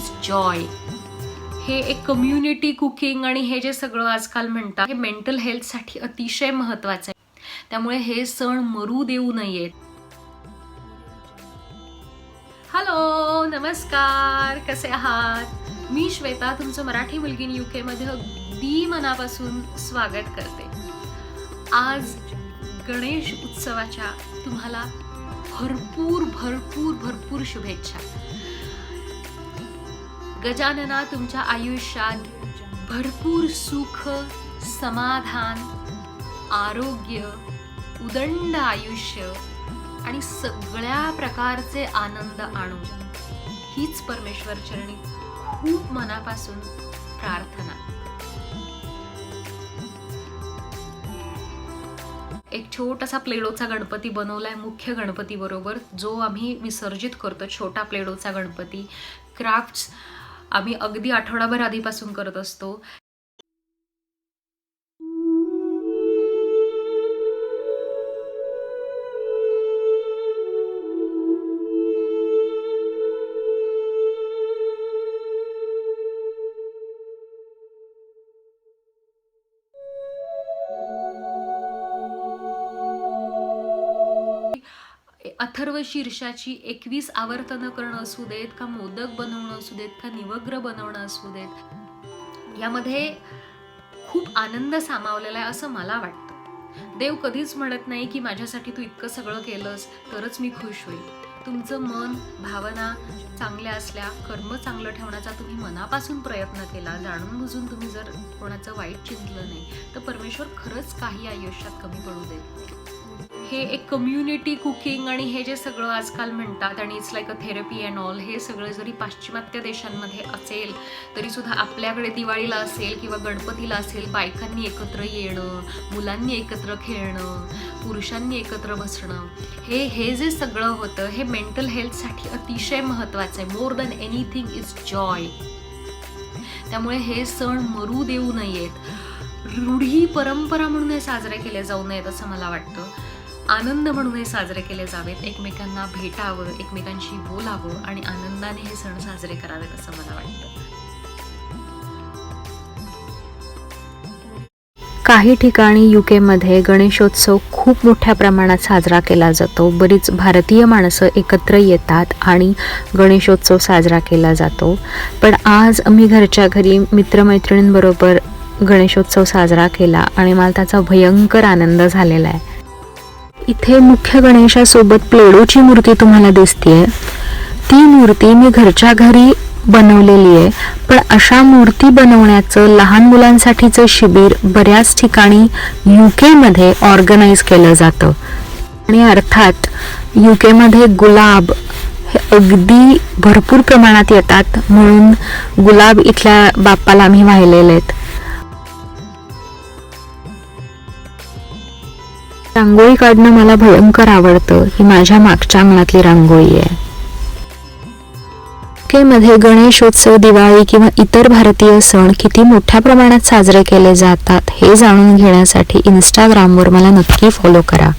Is Joy. हे एक community cooking आणि हे जे सगळं आजकाल म्हणतात हे मेंटल हेल्थसाठी अतिशय महत्त्वाचं आहे. त्यामुळे हे सण मरू देऊ नयेत. हॅलो, नमस्कार, कसे आहात? मी श्वेता, तुमचं मराठी मुलगी UK मध्ये अगदी मनापासून स्वागत करते. आज गणेश उत्सवाच्या तुम्हाला भरपूर भरपूर भरपूर शुभेच्छा. गजानना तुमच्या आयुष्यात भरपूर सुख, समाधान, आरोग्य, उदंड आयुष्य आणि सगळ्या प्रकारचे आनंद आणू, हीच परमेश्वर चरणी खूप मनापासून प्रार्थना. एक छोटासा प्लेडोचा गणपती बनवलाय मुख्य गणपती बरोबर, जो आम्ही विसर्जित करतो. छोटा प्लेडोचा गणपती क्राफ्ट्स आम्ही अगदी आठवडाभर आधीपासून करत असतो. अथर्व शीर्षाची 21 आवर्तनं करणं असू देत, का मोदक बनवणं असू देत, का निवग्र बनवणं असू देत, यामध्ये खूप आनंद सामावलेला आहे असं मला वाटतं. देव कधीच म्हणत नाही की माझ्यासाठी तू इतकं सगळं केलंस तरच मी खुश होईल. तुमचं मन, भावना चांगल्या असल्या, कर्म चांगलं ठेवण्याचा तुम्ही मनापासून प्रयत्न केला, जाणून बुजून तुम्ही जर कोणाचं वाईट चिंतलं नाही, तर परमेश्वर खरंच काही आयुष्यात कमी पडू देत नाही. हे एक कम्युनिटी कुकिंग आणि हे जे सगळं आजकाल म्हणतात आणि it's like a therapy and all, हे सगळं जरी पाश्चिमात्य देशांमध्ये असेल तरी सुद्धा आपल्याकडे दिवाळीला असेल किंवा गणपतीला असेल, बायकांनी एकत्र येणं, मुलांनी एकत्र खेळणं, पुरुषांनी एकत्र बसणं, हे जे सगळं होतं हे मेंटल हेल्थसाठी अतिशय महत्त्वाचं आहे. More than anything is Joy. त्यामुळे हे सण मरू देऊ नयेत, रूढी परंपरा म्हणून हे साजरे केले जाऊ नयेत असं मला वाटतं. आनंद म्हणून हे साजरे केले जावेत, एकमेकांना भेटावं, एकमेकांशी बोलावं आणि आनंदाने हे सण साजरे करावेत असं मला वाटतं. काही ठिकाणी UK मध्ये गणेशोत्सव खूप मोठ्या प्रमाणात साजरा केला जातो. बरीच भारतीय माणसं एकत्र येतात आणि गणेशोत्सव साजरा केला जातो. पण आज आम्ही घरच्या घरी मित्रमैत्रिणींबरोबर गणेशोत्सव साजरा केला आणि मला त्याचा भयंकर आनंद झालेला आहे. इथे मुख्य गणेशासोबत प्लेडोची मूर्ती तुम्हाला दिसतेय. ती मूर्ती मी घरच्या घरी बनवलेली आहे. पण अशा मूर्ती बनवण्याचं लहान मुलांसाठीचं शिबिर बऱ्याच ठिकाणी UK मध्ये ऑर्गनाईज केलं जातं. आणि अर्थात UK मध्ये गुलाब हे अगदी भरपूर प्रमाणात येतात, म्हणून गुलाब इथल्या बाप्पाला आम्ही वाहिलेले आहेत. रांगोळी काढणं मला भयंकर आवडतं. ही माझ्या मागच्या अंगणातली रांगोळी आहे. UK मध्ये गणेशोत्सव, दिवाळी किंवा इतर भारतीय सण किती मोठ्या प्रमाणात साजरे केले जातात हे जाणून घेण्यासाठी इंस्टाग्रामवर मला नक्की फॉलो करा.